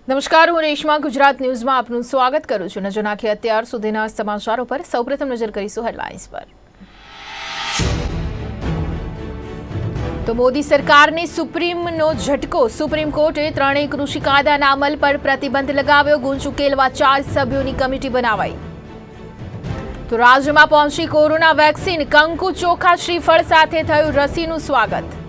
નમસ્કાર, હું રેશમા ગુજરાત ન્યૂઝમાં આપનું સ્વાગત કરું છું. નજર નાખીએ અત્યાર સુધીના સમાચારો પર. સૌપ્રથમ નજર કરીશું હેડલાઇન્સ પર. તો મોદી સરકારની સુપ્રીમનો ઝટકો. સુપ્રીમ કોર્ટે ત્રણેય કૃષિ કાયદાના અમલ પર પ્રતિબંધ લગાવ્યો. ગુંજ ઉકેલવા 4 સભ્યોની કમિટી બનાવાઈ. તો રાજ્યમાં પહોંચી કોરોના વેક્સિન. કંકુ ચોખા શ્રીફળ સાથે થયું રસીનું સ્વાગત.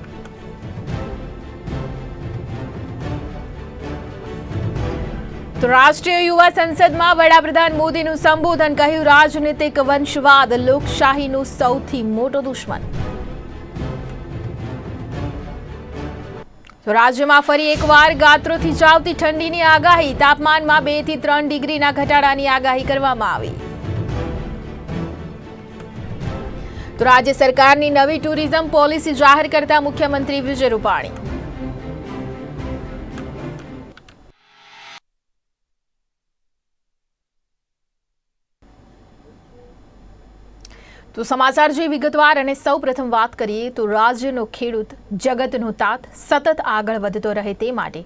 તો રાષ્ટ્રીય યુવા સંસદમાં વડાપ્રધાન મોદીનું સંબોધન. કહ્યું, રાજનીતિક વંશવાદ લોકશાહીનો સૌથી મોટો દુશ્મન. તો રાજ્યમાં ફરી એકવાર ગાત્રો થીજાવતી ઠંડીની આગાહી. તાપમાનમાં 2 થી 3 ડિગ્રીના ઘટાડાની આગાહી કરવામાં આવી. તો રાજ્ય સરકારની નવી ટુરિઝમ પોલિસી જાહેર કરતા મુખ્યમંત્રી વિજય રૂપાણી. તો સમાચાર જે વિગતવાર અને સૌપ્રથમ વાત કરીએ તો રાજ્યનો ખેડૂત જગતનો તાત સતત આગળ વધતો રહે તે માટે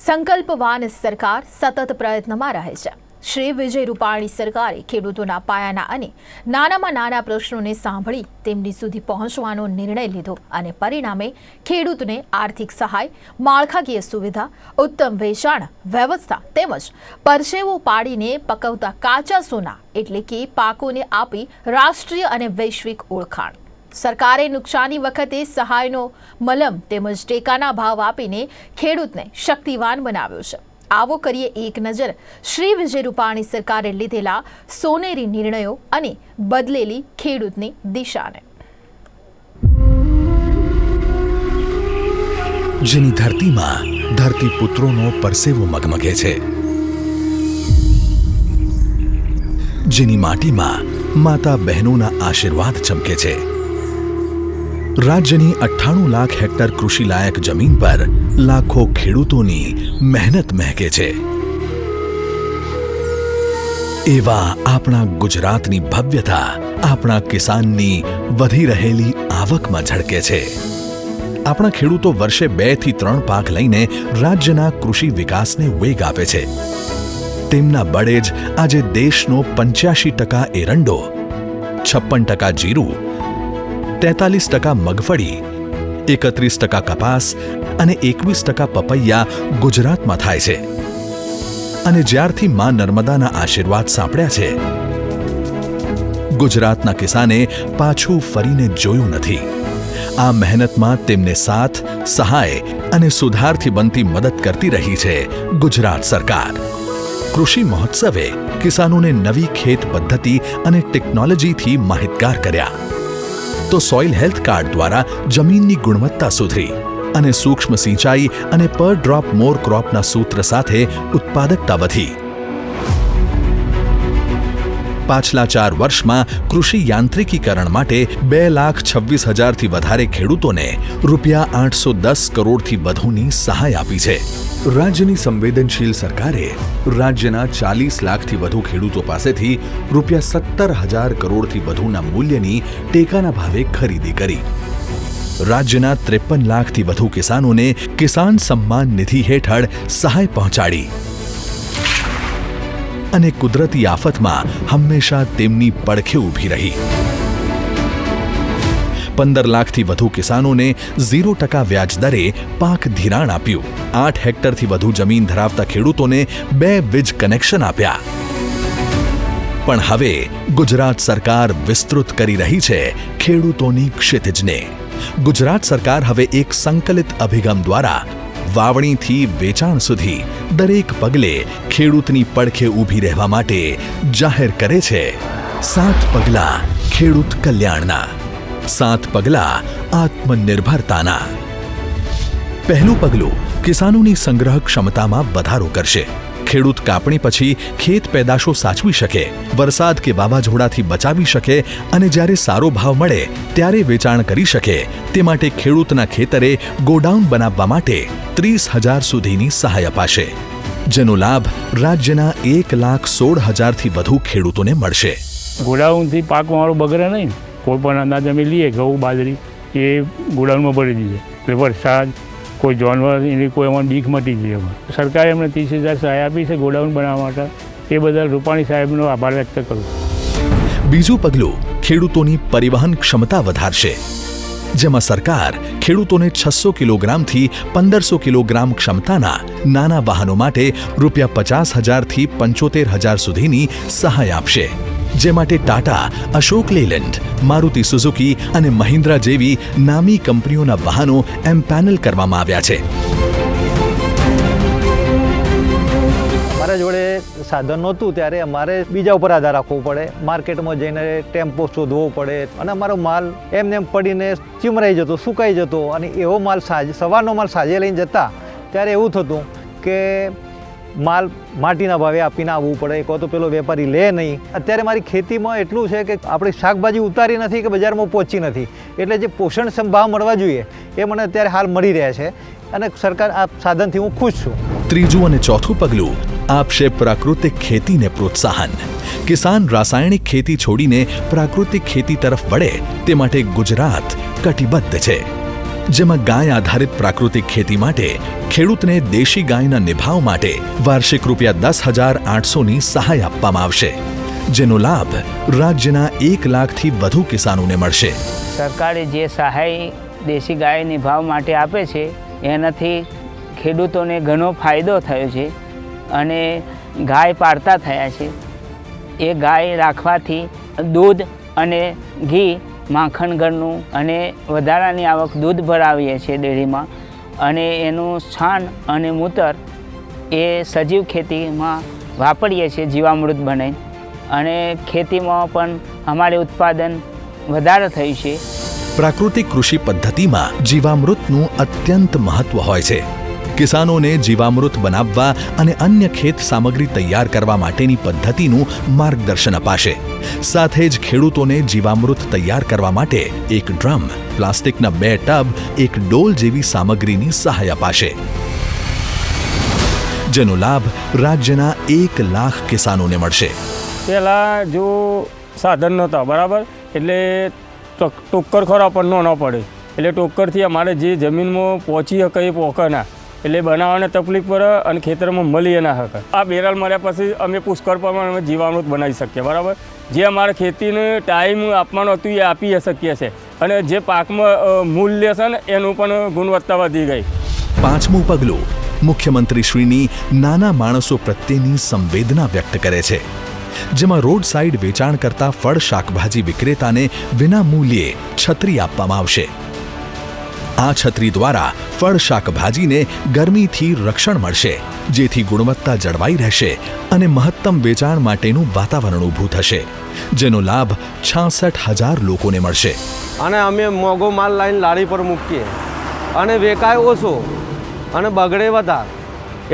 સંકલ્પવાન સરકાર સતત પ્રયત્નમાં રહે છે. શ્રી વિજય રૂપાણી સરકારે ખેડૂતોના પાયાના અને નાનામાં નાના પ્રશ્નોને સાંભળી તેમની સુધી પહોંચવાનો નિર્ણય લીધો અને પરિણામે ખેડૂતને આર્થિક સહાય, માળખાકીય સુવિધા, ઉત્તમ વેચાણ વ્યવસ્થા તેમજ પરસેવો પાડીને પકવતા કાચા સોના એટલે કે પાકોને આપી રાષ્ટ્રીય અને વૈશ્વિક ઓળખાણ. સરકારે નુકસાની વખતે સહાયનો મલમ તેમજ ટેકાના ભાવ આપીને ખેડૂતને શક્તિવાન બનાવ્યો છે. આવો કરીએ એક નજર શ્રી વિજય રૂપાણી સરકારે લીધેલા સોનેરી નિર્ણયો અને બદલેલી ખેડૂતની દિશાને. જેની ધરતીમાં ધરતીપુત્રોનો પરસેવો મગમગે છે, જેની માટીમાં માતા બહેનોના આશીર્વાદ ચમકે છે, રાજ્યની 98 લાખ હેક્ટર કૃષિલાયક જમીન પર લાખો ખેડૂતોની મહેનત મહેકે છે. એવા આપણા ગુજરાતની ભવ્યતા આપણા કિસાનની વધી રહેલી આવકમાં ઝળકે છે. આપણા ખેડૂતો વર્ષે 2 થી 3 પાક લઈને રાજ્યના કૃષિ વિકાસને વેગ આપે છે. તેમના બળે જ આજે દેશનો 85% એરંડો, 56% જીરું, 43% મગફળી, 31% કપાસ અને 21% પપૈયા ગુજરાતમાં થાય છે. અને જ્યારથી માં નર્મદાના આશીર્વાદ સાંપડ્યા છે, ગુજરાતના કિસાને પાછું ફરીને જોયું નથી. આ મહેનતમાં તેમને સાથ, સહાય અને સુધારથી બનતી મદદ કરતી રહી છે ગુજરાત સરકાર. કૃષિ મહોત્સવે કિસાનોને નવી ખેત પદ્ધતિ અને ટેકનોલોજીથી માહિતગાર કર્યા. તો સોઇલ હેલ્થ કાર્ડ દ્વારા જમીનની ગુણવત્તા સુધરી અને સૂક્ષ્મ સિંચાઈ અને પર ડ્રોપ મોર ક્રોપના સૂત્ર સાથે ઉત્પાદકતા વધી. પાછલા 4 વર્ષમાં કૃષિ યાંત્રિકીકરણ માટે 2,26,000થી વધારે ખેડૂતોને ₹810 કરોડથી વધુની સહાય આપી છે. રાજ્યની સંવેદનશીલ સરકારે રાજ્યના 40 લાખથી વધુ ખેડૂતો પાસેથી ₹17,000 કરોડથી વધુના મૂલ્યની ટેકાના ભાવે ખરીદી કરી. રાજ્યના 53 લાખથી વધુ કિસાનોને કિસાન સમ્માન નિધિ હેઠળ સહાય પહોંચાડી અને કુદરતી આફતમાં હંમેશા તેમની પડખે ઊભી રહી. 15 લાખથી વધુ કિસાનોને 0% વ્યાજ દરે પાક ધિરાણ આપ્યું. 8 હેક્ટરથી વધુ જમીન ધરાવતા ખેડૂતોને 2 વીજ કનેક્શન આપ્યા. પણ હવે ગુજરાત સરકાર વિસ્તૃત કરી રહી છે ખેડૂતોની ક્ષિતિજને. ગુજરાત સરકાર હવે એક સંકલિત અભિગમ દ્વારા વાવણીથી વેચાણ સુધી દરેક પગલે ખેડૂતની પડખે ઊભી રહેવા માટે જાહેર કરે છે 7 પગલાં ખેડૂત કલ્યાણના, 7 પગલાં આત્મનિર્ભરતાના. પહેલું પગલું કિસાનોની સંગ્રહ ક્ષમતામાં વધારો કરશે. ખેડૂત કાપણી પછી ખેત પેદાશો સાચવી શકે, વરસાદ કે વાવાઝોડાથી બચાવી શકે અને જ્યારે સારો ભાવ મળે ત્યારે વેચાણ કરી શકે તે માટે ખેડૂતના ખેતરે ગોડાઉન બનાવવા માટે 30,000 સુધીની સહાય અપાશે, જેનો લાભ રાજ્યના 1,16,000થી વધુ ખેડૂતોને મળશે. ગોડાઉનથી પાક મારો બગડે નહીં. કોઈ પણ અનાજ અમે લઈએ, ઘઉં, બાજરી, એ ગોડાઉનમાં ભરી દીધે એટલે વરસાદ કોઈ જાનવર એની કોઈ એમાં બીક મટી ગઈ એમાં. સરકારે એમને 30,000 સહાય આપી છે ગોડાઉન બનાવવા માટે. એ બદલ રૂપાણી સાહેબનો આભાર વ્યક્ત કરું. બીજું પગલું ખેડૂતોની પરિવહન ક્ષમતા વધારશે, જેમાં સરકાર ખેડૂતોને 600 કિલોગ્રામથી 1500 કિલોગ્રામ ક્ષમતાના નાના વાહનો માટે ₹50,000 થી 75,000 સુધીની સહાય આપશે. જે માટે ટાટા, અશોક લેલેન્ડ, મારુતિ સુઝુકી અને મહિન્દ્રા જેવી નામી કંપનીઓના વાહનો એમ્પેનલ કરવામાં આવ્યા છે. મારા જોડે સાધન નહોતું ત્યારે અમારે બીજા ઉપર આધાર રાખવો પડે, માર્કેટમાં જઈને ટેમ્પો શોધવો પડે અને અમારો માલ એમને એમ પડીને ચીમરાઈ જતો, સુકાઈ જતો. અને એવો માલ સવારનો માલ સાંજે લઈને જતા ત્યારે એવું થતું કે માલ માટીના ભાવે આપીને આવવું પડે, કહો તો પેલો વેપારી લે નહીં. અત્યારે મારી ખેતીમાં એટલું છે કે આપણે શાકભાજી ઉતારી નથી કે બજારમાં પહોંચી નથી, એટલે જે પોષણક્ષમ ભાવ મળવા જોઈએ એ મને અત્યારે હાલ મળી રહ્યા છે અને સરકાર આ સાધનથી હું ખુશ છું. ત્રીજું અને ચોથું પગલું આપશે પ્રાકૃતિક ખેતીને પ્રોત્સાહન. કિસાન રાસાયણિક ખેતી છોડીને પ્રાકૃતિક ખેતી તરફ વળે તે માટે ગુજરાત કટિબદ્ધ છે, જેમાં ગાય આધારિત પ્રાકૃતિક ખેતી માટે ખેડૂતને દેશી ગાયના નિભાવ માટે વાર્ષિક ₹10,800ની સહાય આપવામાં આવશે, જેનો લાભ રાજ્યના 1 લાખથી વધુ કિસાનોને મળશે. સરકારે જે સહાય દેશી ગાય નિભાવ માટે આપે છે એનાથી ખેડૂતોને ઘણો ફાયદો થયો છે અને ગાય પાળતા થયા છે. એ ગાય રાખવાથી દૂધ અને ઘી, માખણ ઘરનું અને વધારાની આવક દૂધ ભરાવીએ છીએ ડેરીમાં, અને એનું છાણ અને મૂતર એ સજીવ ખેતીમાં વાપરીએ છીએ જીવામૃત બનાવીને, અને ખેતીમાં પણ અમારે ઉત્પાદન વધારે થયું છે. પ્રાકૃતિક કૃષિ પદ્ધતિમાં જીવામૃતનું અત્યંત મહત્વ હોય છે. કિસાનોને જીવામૃત બનાવવા અને અન્ય ખેત સામગ્રી તૈયાર કરવા માટેની પદ્ધતિનું માર્ગદર્શન અપાશે. સાથે જ ખેડૂતોને જીવામૃત તૈયાર કરવા માટે એક ડ્રમ, પ્લાસ્ટિકના 2 ટબ, એક ડોલ જેવી સામગ્રીની સહાય અપાશે, જેનો લાભ રાજ્યના 1 લાખ કિસાનોને મળશે. પહેલાં જો સાધન નહોતા બરાબર, એટલે ટોક્કર ખરા પણ ન પડે, એટલે ટોક્કરથી અમારે જે જમીનમાં પહોંચી શકે એ પહોંચે ના, એટલે બનાવવાને તકલીફ પડે અને ખેતરમાં મળી ના શકે. આ બેરલ મળ્યા પછી અમે પુષ્કળ પ્રમાણે અમે જીવામૃત બનાવી શકીએ બરાબર. જે અમારે ખેતીને ટાઈમ આપવાનું હતું એ આપી શકીએ છીએ, અને જે પાકમાં મૂલ્ય છે ને એનું પણ ગુણવત્તા વધી ગઈ. પાંચમું પગલું મુખ્યમંત્રીશ્રીની નાના માણસો પ્રત્યેની સંવેદના વ્યક્ત કરે છે, જેમાં રોડ સાઈડ વેચાણ કરતા ફળ શાકભાજી વિક્રેતાને વિના મૂલ્યે છત્રી આપવામાં આવશે. આ છત્રી દ્વારા ફળ શાકભાજીને ગરમીથી રક્ષણ મળશે, જેથી ગુણવત્તા જળવાઈ રહેશે અને મહત્તમ વેચાણ માટેનું વાતાવરણ ઊભું થશે, જેનો લાભ 66,000 લોકોને મળશે. અને અમે મોંઘો માલ લાઈન લારી પર મૂકીએ અને વેચાય ઓછો અને બગડે વધારે,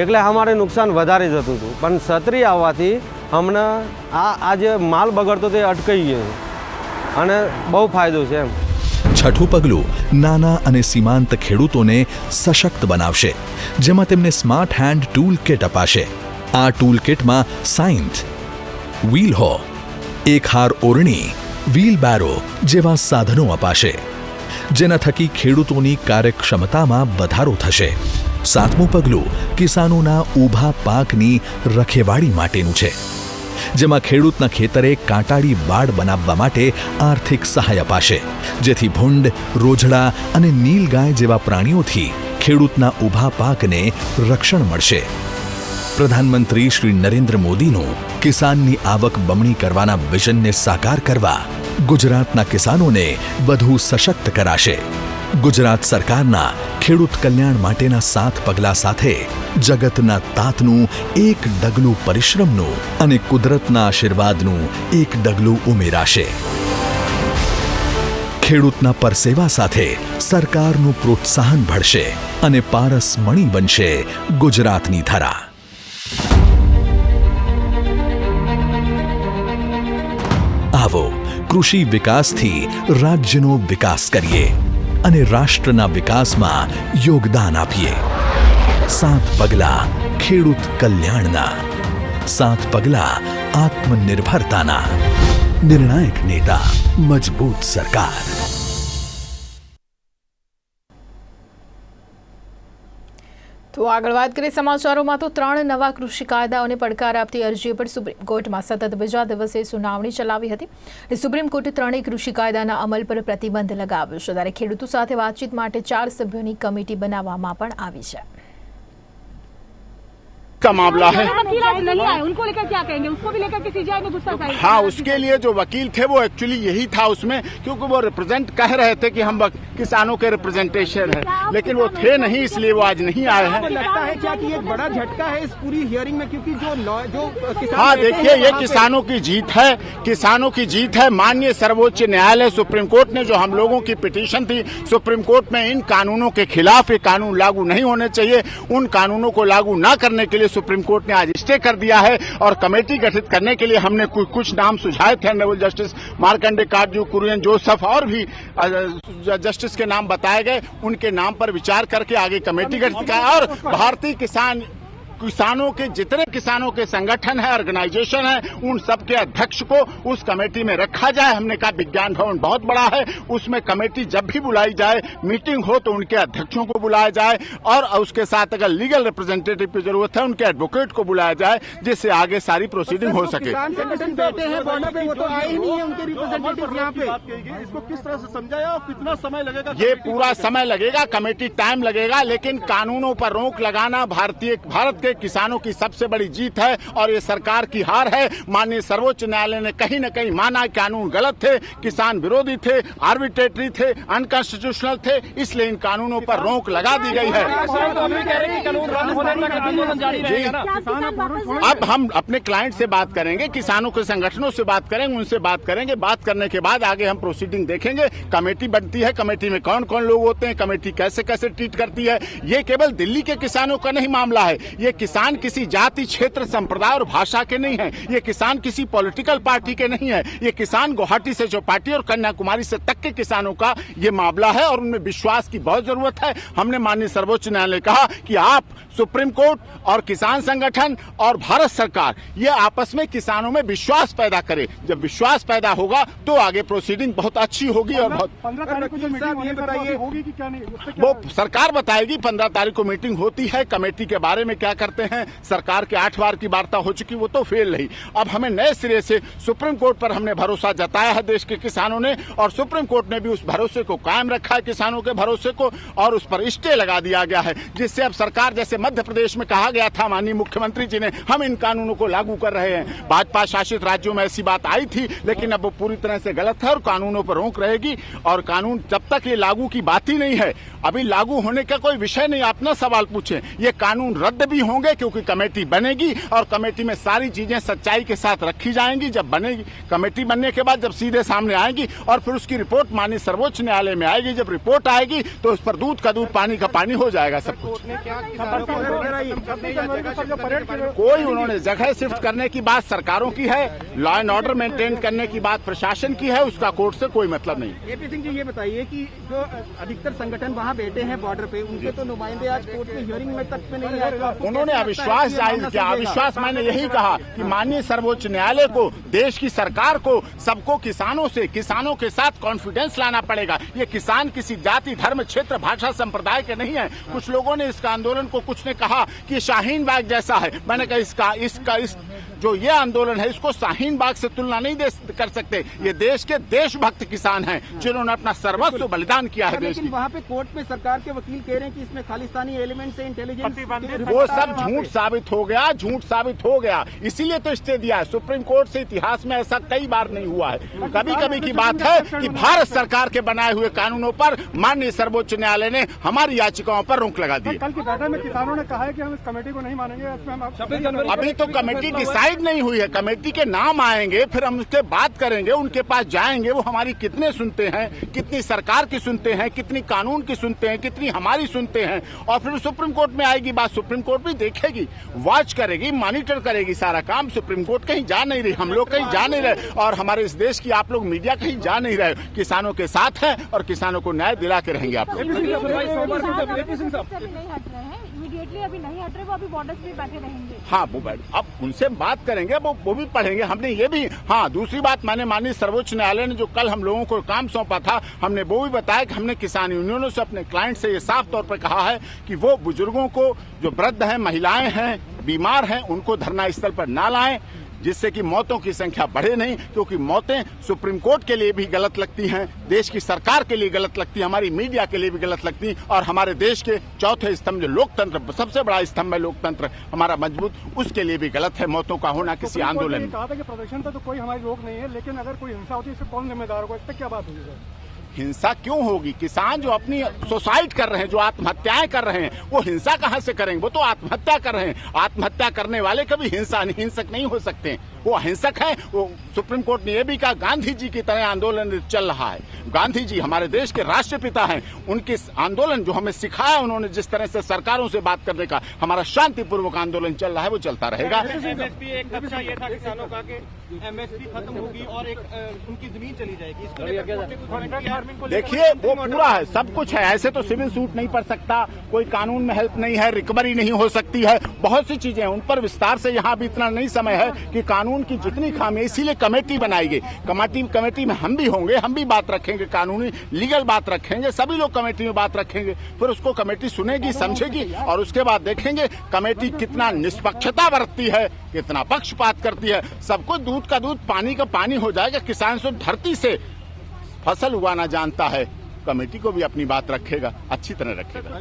એટલે અમારે નુકસાન વધારે જતું હતું. પણ છત્રી આવવાથી અમને આ જે માલ બગડતો તે અટકાઈ ગયો અને બહુ ફાયદો છે એમ. છઠ્ઠું પગલું નાના અને સીમાંત ખેડૂતોને સશક્ત બનાવશે, જેમાં તેમને સ્માર્ટ હેન્ડ ટૂલ કિટ અપાશે. આ ટૂલ કિટમાં સાઇન્થ, વ્હીલ હો, એક હાર ઓરણી, વ્હીલ બેરો જેવા સાધનો અપાશે, જેના થકી ખેડૂતોની કાર્યક્ષમતામાં વધારો થશે. સાતમું પગલું કિસાનોના ઊભા પાકની રખેવાળી માટેનું છે, જેમાં ખેડૂતના ખેતરે કાંટાળી બાડ બનાવવા માટે આર્થિક સહાય અપાશે, જેથી ભૂંડ, રોજડા અને નીલગાય જેવા પ્રાણીઓથી ખેડૂતના ઊભા પાકને રક્ષણ મળશે. પ્રધાનમંત્રી શ્રી નરેન્દ્ર મોદીનું કિસાનની આવક બમણી કરવાના વિઝનને સાકાર કરવા ગુજરાતના કિસાનોને વધુ સશક્ત કરાશે. ગુજરાત સરકારના ખેડૂત કલ્યાણ માટેના 7 પગલાં સાથે જગતના તાતનું એક ડગલું પરિશ્રમનું અને કુદરતના આશીર્વાદનું એક ડગલું ઉમેરાશે. ખેડૂતના પરસેવા સાથે સરકારનું પ્રોત્સાહન ભળશે અને પારસમણી બનશે ગુજરાતની ધરા. આવો કૃષિ વિકાસથી રાજ્યનો વિકાસ કરીએ અને રાષ્ટ્રના વિકાસમાં યોગદાન આપીએ. 7 પગલાં ખેડૂત કલ્યાણના, 7 પગલાં આત્મનિર્ભરતાના. નિર્ણાયક નેતા, મજબૂત સરકાર. તો આગળ વાત કરીએ સમાચારોમાં તો 3 નવા કૃષિ કાયદાઓને પડકાર આપતી અરજીઓ પર સુપ્રીમ કોર્ટમાં સતત બીજા દિવસે સુનાવણી ચલાવી હતી। સુપ્રીમ કોર્ટે 3 કૃષિ કાયદાના અમલ પર પ્રતિબંધ લગાવ્યો છે, ત્યારે ખેડૂતો સાથે વાતચીત માટે 4 સભ્યોની કમિટી બનાવવામાં પણ આવી છે। का मामला है। वकील आज नहीं आए, उनको लेकर क्या कहेंगे? उसको भी लेकर के सीजीआई में गुस्सा जाहिर हाँ, उसके लिए जो वकील थे वो एक्चुअली यही था उसमें, क्योंकि वो रिप्रेजेंट कह रहे थे कि हम किसानों के रिप्रेजेंटेशन है, लेकिन वो थे नहीं, इसलिए वो आज नहीं आए हैं। लगता है क्या कि एक बड़ा झटका है इस पूरी हियरिंग में, क्योंकि जो किसान हाँ, बैठे देखिए हैं ये वहाँ पे- किसानों की जीत है, किसानों की जीत है। माननीय सर्वोच्च न्यायालय सुप्रीम कोर्ट ने जो हम लोगों की पिटीशन थी सुप्रीम कोर्ट में, इन कानूनों के खिलाफ, ये कानून लागू नहीं होने चाहिए, उन कानूनों को लागू न करने के लिए सुप्रीम कोर्ट ने आज स्टे कर दिया है। और कमेटी गठित करने के लिए हमने कुछ नाम सुझाए थे, ऑनरेबल जस्टिस मार्कंडे काटजू, कुरियन जोसेफ और भी जस्टिस के नाम बताए गए। उनके नाम पर विचार करके आगे कमेटी गठित किया। और भारतीय किसानों के जितने किसानों के संगठन है, ऑर्गेनाइजेशन है, उन सब के अध्यक्ष को उस कमेटी में रखा जाए। हमने कहा विज्ञान भवन बहुत बड़ा है, उसमें कमेटी जब भी बुलाई जाए, मीटिंग हो तो उनके अध्यक्षों को बुलाया जाए, और उसके साथ अगर लीगल रिप्रेजेंटेटिव की जरूरत है उनके एडवोकेट को बुलाया जाए, जिससे आगे सारी प्रोसीडिंग हो सके। किसान संगठन बैठे हैं बॉर्डर पे, वो तो आए ही नहीं है उनके रिप्रेजेंटेटिव यहाँ पे। इसको किस तरह से समझाया और कितना समय लगेगा? ये पूरा समय लगेगा, कमेटी टाइम लगेगा, लेकिन कानूनों पर रोक लगाना भारत के किसानों की सबसे बड़ी जीत है और ये सरकार की हार है। माननीय सर्वोच्च न्यायालय ने कहीं न कहीं माना कानून गलत थे, किसान विरोधी थे, आर्बिट्रेटरी थे, अनकॉन्स्टिट्यूशनल थे, इसलिए इन कानूनों पर रोक लगा दी गई है। अब हम अपने क्लाइंट से बात करेंगे, किसानों के संगठनों से बात करेंगे, उनसे बात करेंगे, बात करने के बाद आगे हम प्रोसीडिंग देखेंगे। कमेटी बनती है, कमेटी में कौन कौन लोग होते हैं, कमेटी कैसे कैसे ट्रीट करती है। ये केवल दिल्ली के किसानों का नहीं मामला है, ये किसान किसी जाति, क्षेत्र, संप्रदाय और भाषा के नहीं है, ये किसान किसी पॉलिटिकल पार्टी के नहीं है, ये किसान गुवाहाटी से चौपाटी और कन्याकुमारी से तक के किसानों का ये मामला है और उनमें विश्वास की बहुत जरूरत है। हमने माननीय सर्वोच्च न्यायालय कहा कि आप सुप्रीम कोर्ट और किसान संगठन और भारत सरकार ये आपस में किसानों में विश्वास पैदा करे। जब विश्वास पैदा होगा तो आगे प्रोसीडिंग बहुत अच्छी होगी और बहुत 15 तारीख को जो मीटिंग ये बताइए होगी कि क्या नहीं, उस पे क्या वो सरकार बताएगी। 15 तारीख को मीटिंग होती है, कमेटी के बारे में क्या करते हैं, सरकार के 8 बार की वार्ता हो चुकी, वो तो फेल रही। अब हमें नए सिरे से सुप्रीम कोर्ट पर हमने भरोसा जताया है देश के किसानों ने, और सुप्रीम कोर्ट ने भी उस भरोसे को कायम रखा है, किसानों के भरोसे को, और उस पर स्टे लगा दिया गया है, जिससे अब सरकार, जैसे मध्य प्रदेश में कहा गया था माननीय मुख्यमंत्री जी ने, हम इन कानूनों को लागू कर रहे हैं। भाजपा शासित राज्यों में ऐसी बात आई थी, लेकिन अब वो पूरी तरह से गलत है और कानूनों पर रोक रहेगी। और कानून जब तक ये लागू की बात ही नहीं है, अभी लागू होने का कोई विषय नहीं। आप ना सवाल पूछें, ये कानून रद्द भी होंगे क्योंकि कमेटी बनेगी और कमेटी में सारी चीजें सच्चाई के साथ रखी जाएंगी। जब बनेगी कमेटी, बनने के बाद जब सीधे सामने आएंगी और फिर उसकी रिपोर्ट माननीय सर्वोच्च न्यायालय में आएगी। जब रिपोर्ट आएगी तो उस पर दूध का दूध, पानी का पानी हो जाएगा सब कुछ। कोई उन्होंने जगह शिफ्ट करने की बात सरकारों की है, लॉ एंड ऑर्डर मेंटेन करने की बात प्रशासन की है, उसका कोर्ट से कोई मतलब नहीं। एपी सिंह जी, ये बताइए कि जो अधिकतर संगठन वहाँ बैठे हैं बॉर्डर पे, उनके तो नुमाइंदे आज कोर्ट में हियरिंग में तक में नहीं आए, तो आपको उन्होंने कैसा अविश्वास लगता है कि ये जाहिर मामला किया। सुलझेगा? अविश्वास मैंने यही कहा कि माननीय सर्वोच्च न्यायालय को, देश की सरकार को, सबको किसानों से, किसानों के साथ कॉन्फिडेंस लाना पड़ेगा। ये किसान किसी जाति, धर्म, क्षेत्र, भाषा, संप्रदाय के नहीं है। कुछ लोगों ने इसका आंदोलन को, कुछ ने कहा कि शाहीन बाग जैसा है। मैंने कहा इस जो ये आंदोलन है, इसको शाहीन बाग से तुलना नहीं कर सकते। ये देश के देशभक्त किसान हैं जिन्होंने अपना सर्वस्व बलिदान किया है देश लेकिन की। वहाँ पे कोर्ट में सरकार के वकील कह रहे हैं कि इसमें खालिस्तानी एलिमेंट से इंटेलिजेंस वो सब झूठ साबित हो गया, झूठ साबित हो गया, इसीलिए तो स्टे दिया है। सुप्रीम कोर्ट से इतिहास में ऐसा कई बार नहीं हुआ है। कभी कभी की बात है कि भारत सरकार के बनाए हुए कानूनों पर माननीय सर्वोच्च न्यायालय ने हमारी याचिकाओं पर रोक लगा दी। कल की बैठक में किसानों ने कहा है कि हम इस कमेटी को नहीं मानेंगे, इसमें हम अभी तो कमेटी डिसाइड नहीं हुई है, कमेटी के नाम आएंगे, फिर हम उससे बात करेंगे, उनके पास जाएंगे, वो हमारी कितने सुनते हैं, कितनी सरकार की सुनते हैं, कितनी कानून की सुनते हैं, कितनी हमारी सुनते हैं, और फिर सुप्रीम कोर्ट में आएगी बात। सुप्रीम कोर्ट भी देखेगी, वॉच करेगी, मॉनिटर करेगी सारा काम। सुप्रीम कोर्ट कहीं जा नहीं रही, हम लोग कहीं जा नहीं रहे, और हमारे इस देश की आप लोग मीडिया कहीं जा नहीं रहे। किसानों के साथ हैं और किसानों को न्याय दिला के रहेंगे आप लोग। इमीडिएटली अभी नहीं हट रहे, वो अभी बॉर्डर्स पे बैठे रहेंगे। हाँ वो बैठ, अब उनसे बात करेंगे, वो भी पढ़ेंगे। हमने ये भी, हाँ दूसरी बात, मैंने माननीय सर्वोच्च न्यायालय ने जो कल हम लोगों को काम सौंपा था, हमने वो भी बताया कि हमने किसान यूनियनों से, अपने क्लाइंट से ये साफ तौर पर कहा है कि वो बुजुर्गों को, जो वृद्ध हैं, महिलाएं हैं, बीमार हैं, उनको धरना स्थल पर ना लाएं, जिससे कि मौतों की संख्या बढ़े नहीं, क्योंकि मौतें सुप्रीम कोर्ट के लिए भी गलत लगती हैं, देश की सरकार के लिए गलत लगती हैं, हमारी मीडिया के लिए भी गलत लगती हैं, और हमारे देश के चौथे स्तंभ जो लोकतंत्र, सबसे बड़ा स्तंभ है लोकतंत्र हमारा मजबूत, उसके लिए भी गलत है मौतों का होना किसी आंदोलन में। कहा था कि प्रदर्शन पे तो कोई हमारी रोक नहीं है, लेकिन अगर कोई हिंसा होती है इससे कौन जिम्मेदार होगा, इस पर क्या बात हुई सर? हिंसा क्यों होगी? किसान जो अपनी सुसाइड कर रहे हैं, जो आत्महत्याएं कर रहे हैं, वो हिंसा कहां से करेंगे? वो तो आत्महत्या कर रहे हैं। आत्महत्या करने वाले कभी हिंसक नहीं हो सकते, वो अहिंसक है। वो सुप्रीम कोर्ट ने यह भी कहा, गांधी जी की तरह आंदोलन चल रहा है। गांधी जी हमारे देश के राष्ट्रपिता हैं, उनके आंदोलन जो हमें सिखाया उन्होंने, जिस तरह से सरकारों से बात करने का हमारा शांतिपूर्वक आंदोलन चल रहा है, वो चलता रहेगा। एमएसपी एक खर्चा ये था किसानों का कि एमएसपी खत्म होगी और एक उनकी जमीन चली जाएगी, इसको देखिए वो पूरा है, सब कुछ है। ऐसे तो सिविल सूट नहीं पड़ सकता, कोई कानून में हेल्प नहीं है, रिकवरी नहीं हो सकती है, बहुत सी चीजें हैं, उन पर विस्तार से यहाँ भी इतना नहीं समय है कि कानून की जितनी खामी, इसीलिए कमेटी बनाई गई। कमेटी में हम भी होंगे, हम भी बात रखेंगे, कानूनी लीगल बात रखेंगे, सभी लोग कमेटी में बात रखेंगे, फिर उसको कमेटी सुनेगी, समझेगी, और उसके बाद देखेंगे कमेटी कितना निष्पक्षता बरतती है, कितना पक्षपात करती है। सब कुछ दूध का दूध, पानी का पानी हो जाएगा। किसान सिर्फ धरती से फसल उगाना जानता है, कमेटी को भी अपनी बात रखेगा, अच्छी तरह रखेगा।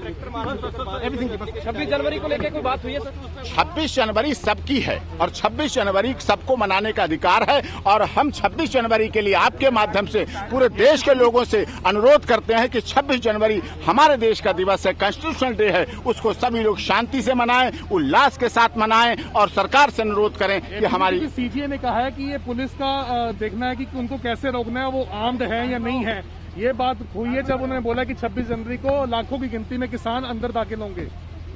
26 जनवरी को लेकर कोई बात हुई है सर? 26 जनवरी सबकी है, और 26 जनवरी सबको मनाने का अधिकार है, और हम 26 जनवरी के लिए आपके माध्यम से पूरे देश के लोगों से अनुरोध करते हैं कि 26 जनवरी हमारे देश का दिवस है, कॉन्स्टिट्यूशनल डे है, उसको सभी लोग शांति से मनाएं, उल्लास के साथ मनाएं, और सरकार से अनुरोध करें कि हमारी सीजीए ने कहा है कि ये पुलिस का देखना है कि उनको कैसे रोकना है, वो आर्म्ड है या नहीं है। ये बात हुई है जब उन्होंने बोला कि 26 जनवरी को लाखों की गिनती में किसान अंदर दाखिल होंगे।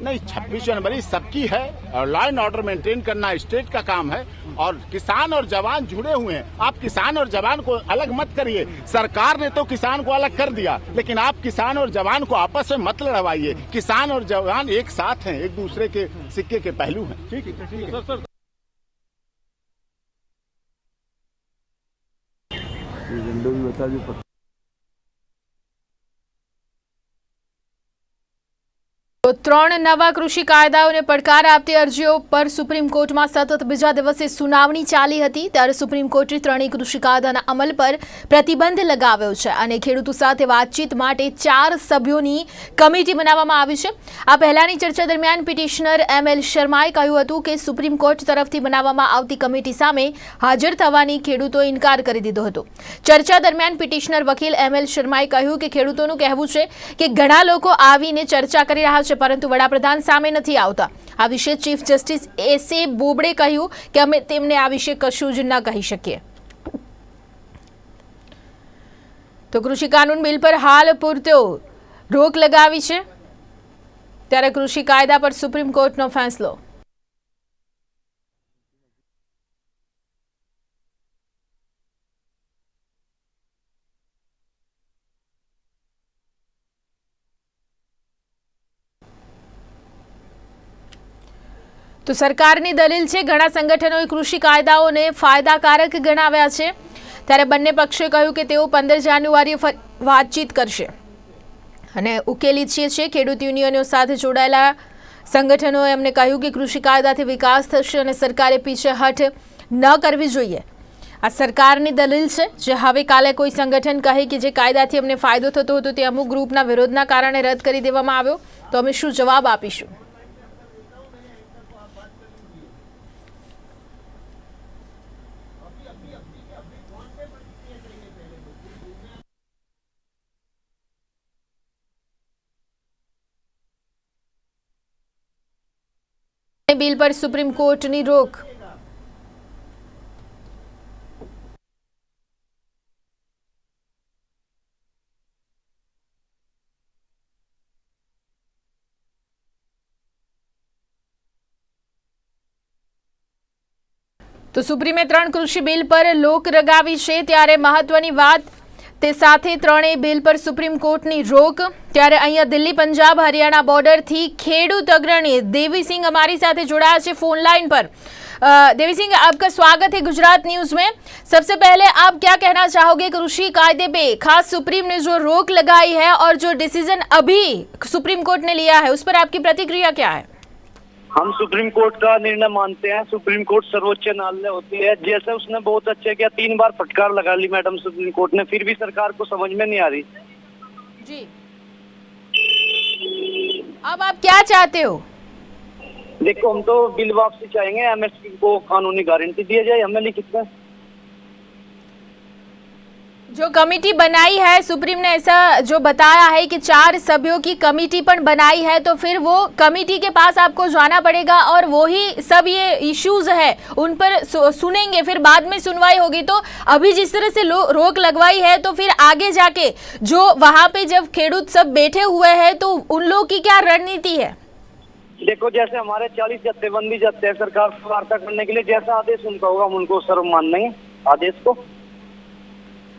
नहीं, 26 जनवरी सबकी है, और लॉ एंड ऑर्डर मेंटेन करना स्टेट का काम है, और किसान और जवान जुड़े हुए हैं। आप किसान और जवान को अलग मत करिए। सरकार ने तो किसान को अलग कर दिया, लेकिन आप किसान और जवान को आपस में मत लड़वाइए। किसान और जवान एक साथ हैं, एक दूसरे के सिक्के के पहलू हैं। ठीक है सर। તો 3 નવા કૃષિ કાયદાઓને પડકાર આપતી અરજીઓ પર સુપ્રીમ કોર્ટમાં સતત બીજા દિવસે સુનાવણી ચાલી હતી, ત્યારે સુપ્રીમ કોર્ટે ત્રણેય કૃષિ કાયદાના અમલ પર પ્રતિબંધ લગાવ્યો છે અને ખેડૂતો સાથે વાતચીત માટે 4 સભ્યોની કમિટી બનાવવામાં આવી છે। આ પહેલાની ચર્ચા દરમિયાન પિટિશનર એમએલ શર્માએ કહ્યું હતું કે સુપ્રીમ કોર્ટ તરફથી બનાવવામાં આવતી કમિટી સામે હાજર થવાની ખેડૂતોએ ઇનકાર કરી દીધો હતો। ચર્ચા દરમિયાન પિટિશનર વકીલ એમએલ શર્માએ કહ્યું કે ખેડૂતોનું કહેવું છે કે ઘણા લોકો આવીને ચર્ચા કરી રહ્યા છે, પરંતુ વડાપ્રધાન સામે નથી આવતા। આ વિશે ચીફ જસ્ટિસ એસએ બોબડે કહ્યું કે અમે તેમને આ વિશે કશું જ ન કહી શકીએ। તો કૃષિ કાનૂન બિલ પર હાલ પૂરતો રોક લગાવી છે, ત્યારે કૃષિ કાયદા પર સુપ્રીમ કોર્ટનો ફેસલો। તો સરકારની દલીલ છે ઘણા સંગઠનોએ કૃષિ કાયદાઓને ફાયદાકારક ગણાવ્યા છે, ત્યારે બંને પક્ષે કહ્યું કે તેઓ 15 જાન્યુઆરીએ વાતચીત કરશે અને ઉકેલ ઈચ્છે છે। ખેડૂત યુનિયનો સાથે જોડાયેલા સંગઠનોએ એમને કહ્યું કે કૃષિ કાયદાથી વિકાસ થશે અને સરકારે પીછેહઠ ન કરવી જોઈએ। આ સરકારની દલીલ છે, જે હવે કાલે કોઈ સંગઠન કહે કે જે કાયદાથી અમને ફાયદો થતો હતો તે અમુક ગ્રુપના વિરોધના કારણે રદ કરી દેવામાં આવ્યો, તો અમે શું જવાબ આપીશું? બિલ પર સુપ્રીમ કોર્ટની રોક। તો સુપ્રીમે 3 કૃષિ બિલ પર રોક લગાવી છે, ત્યારે મહત્વની વાત તે સાથે ત્રણેય બિલ પર સુપ્રીમ કોર્ટની રોક। ત્યારે અહીંયા દિલ્હી પંજાબ હરિયાણા બોર્ડરથી ખેડૂત અગ્રણી દેવીસિંહ हमारी साथे जोड़ाया है फोन लाइन पर। देवी सिंह, आपका स्वागत है गुजरात न्यूज में। सबसे पहले आप क्या कहना चाहोगे कृषि कायदे पे, खास सुप्रीम ने जो रोक लगाई है और जो डिसीजन अभी सुप्रीम कोर्ट ने लिया है उस पर आपकी प्रतिक्रिया क्या है? हम सुप्रीम कोर्ट का निर्णय मानते हैं। सुप्रीम कोर्ट सर्वोच्च न्यायालय होती है। जैसे उसने बहुत अच्छा किया, 3 बार फटकार लगा ली मैडम सुप्रीम कोर्ट ने, फिर भी सरकार को समझ में नहीं आ रही। जी, अब आप क्या चाहते हो? देखो, हम तो बिल वापसी चाहेंगे, एमएसपी को कानूनी गारंटी दिया जाए हमें लिखित में। जो कमेटी बनाई है सुप्रीम ने ऐसा जो बताया है कि 4 सभ्यों की कमेटी पण बनाई है, तो फिर वो कमेटी के पास आपको जाना पड़ेगा और वो ही सब ये इश्यूज है उन पर सुनेंगे, फिर बाद में सुनवाई होगी। तो अभी जिस तरह से रोक लगवाई है तो फिर आगे जाके जो वहां पे जब खेडूत सब बैठे हुए हैं तो उन लोगों की क्या रणनीति है? देखो, जैसे हमारे 40 जत्थेबंदी जाते हैं सरकार से वार्ता करने के लिए, जैसा आदेश उनका होगा हम उनको सर्व मान लेंगे आदेश को।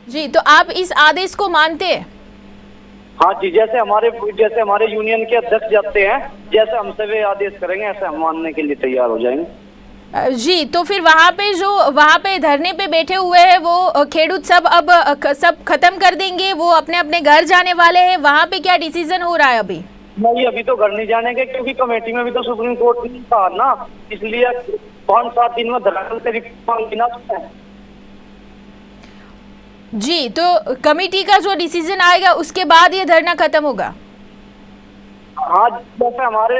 जी, तो आप इस आदेश को मानते हैं? हाँ जी, जैसे हमारे यूनियन के अध्यक्ष जाते हैं, जैसे हमसे वे आदेश करेंगे ऐसे हम मानने के लिए तैयार हो जाएंगे। जी, तो फिर वहाँ पे धरने पे बैठे हुए हैं वो खेडूत सब अब सब खत्म कर देंगे, वो अपने अपने घर जाने वाले हैं। वहाँ पे क्या डिसीजन हो रहा है अभी? नहीं, अभी तो घर नहीं जाने के, क्योंकि कमेटी में भी तो सुप्रीम कोर्ट ने कहा ना, इसलिए 5-7 दिन में धरना से रिपोर्ट मांगी ना। जी, तो कमेटी का जो डिसीजन आएगा उसके बाद ये धरना खत्म होगा? हाँ, जैसे हमारे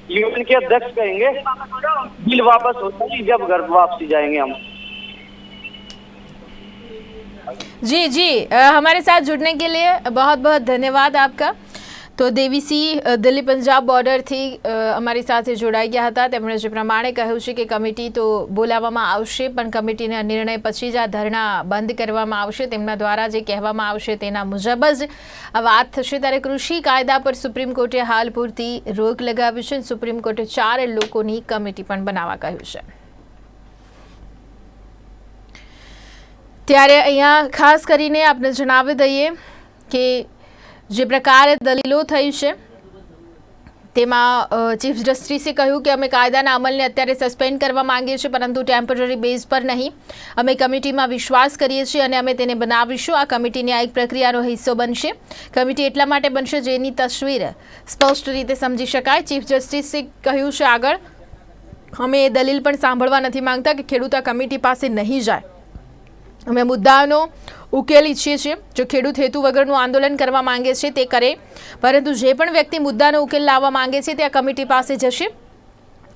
यूनियन के अध्यक्ष कहेंगे बिल वापस होता है जब घर वापसी जाएंगे हम। जी, हमारे साथ जुड़ने के लिए बहुत बहुत धन्यवाद आपका। तो દેવીસિંહ દિલ્હી પંજાબ બોર્ડરથી અમારી સાથે જોડાઈ ગયા હતા। તેમણે જે પ્રમાણે કહ્યું છે કે કમિટી તો બોલાવવામાં આવશે, પણ કમિટીના નિર્ણય પછી જ આ ધરણા બંધ કરવામાં આવશે, તેમના દ્વારા જે કહેવામાં આવશે તેના મુજબ જ આ વાત થશે। ત્યારે કૃષિ કાયદા પર સુપ્રીમ કોર્ટે હાલ પૂરતી રોક લગાવી છે। સુપ્રીમ કોર્ટે 4 લોકોની કમિટી પણ બનાવવા કહ્યું છે। ત્યારે અહીંયા ખાસ કરીને આપણે જણાવી દઈએ કે જે પ્રકારે દલીલો થઈ છે તેમાં ચીફ જસ્ટિસે કહ્યું કે અમે કાયદાના અમલને અત્યારે સસ્પેન્ડ કરવા માંગીએ છીએ, પરંતુ ટેમ્પરરી બેઝ પર નહીં। અમે કમિટીમાં વિશ્વાસ કરીએ છીએ અને અમે તેને બનાવીશું। આ કમિટી ન્યાયિક પ્રક્રિયાનો હિસ્સો બનશે। કમિટી એટલા માટે બનશે જેની તસવીર સ્પષ્ટ રીતે સમજી શકાય। ચીફ જસ્ટિસે કહ્યું છે આગળ, અમે એ દલીલ પણ સાંભળવા નથી માંગતા કે ખેડૂત આ કમિટી પાસે નહીં જાય। અમે મુદ્દાનો ઉકેલ ઈચ્છીએ છીએ। જો ખેડૂત હેતુ વગરનું આંદોલન કરવા માંગે છે તે કરે, પરંતુ જે પણ વ્યક્તિ મુદ્દાનો ઉકેલ લાવવા માંગે છે તે આ કમિટી પાસે જશે।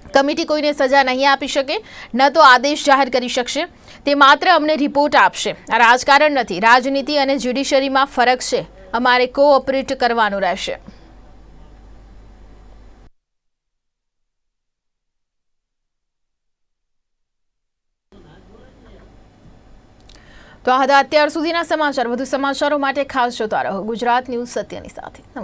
કમિટી કોઈને સજા નહીં આપી શકે, ન તો આદેશ જાહેર કરી શકશે, તે માત્ર અમને રિપોર્ટ આપશે। આ રાજકારણ નથી, રાજનીતિ અને જ્યુડિશરીમાં ફરક છે। અમારે કોઓપરેટ કરવાનું રહેશે। તો આ હતા અત્યાર સુધીના સમાચાર। વધુ સમાચારો માટે ખાસ જોતા રહો ગુજરાત ન્યૂઝ સત્યની સાથે।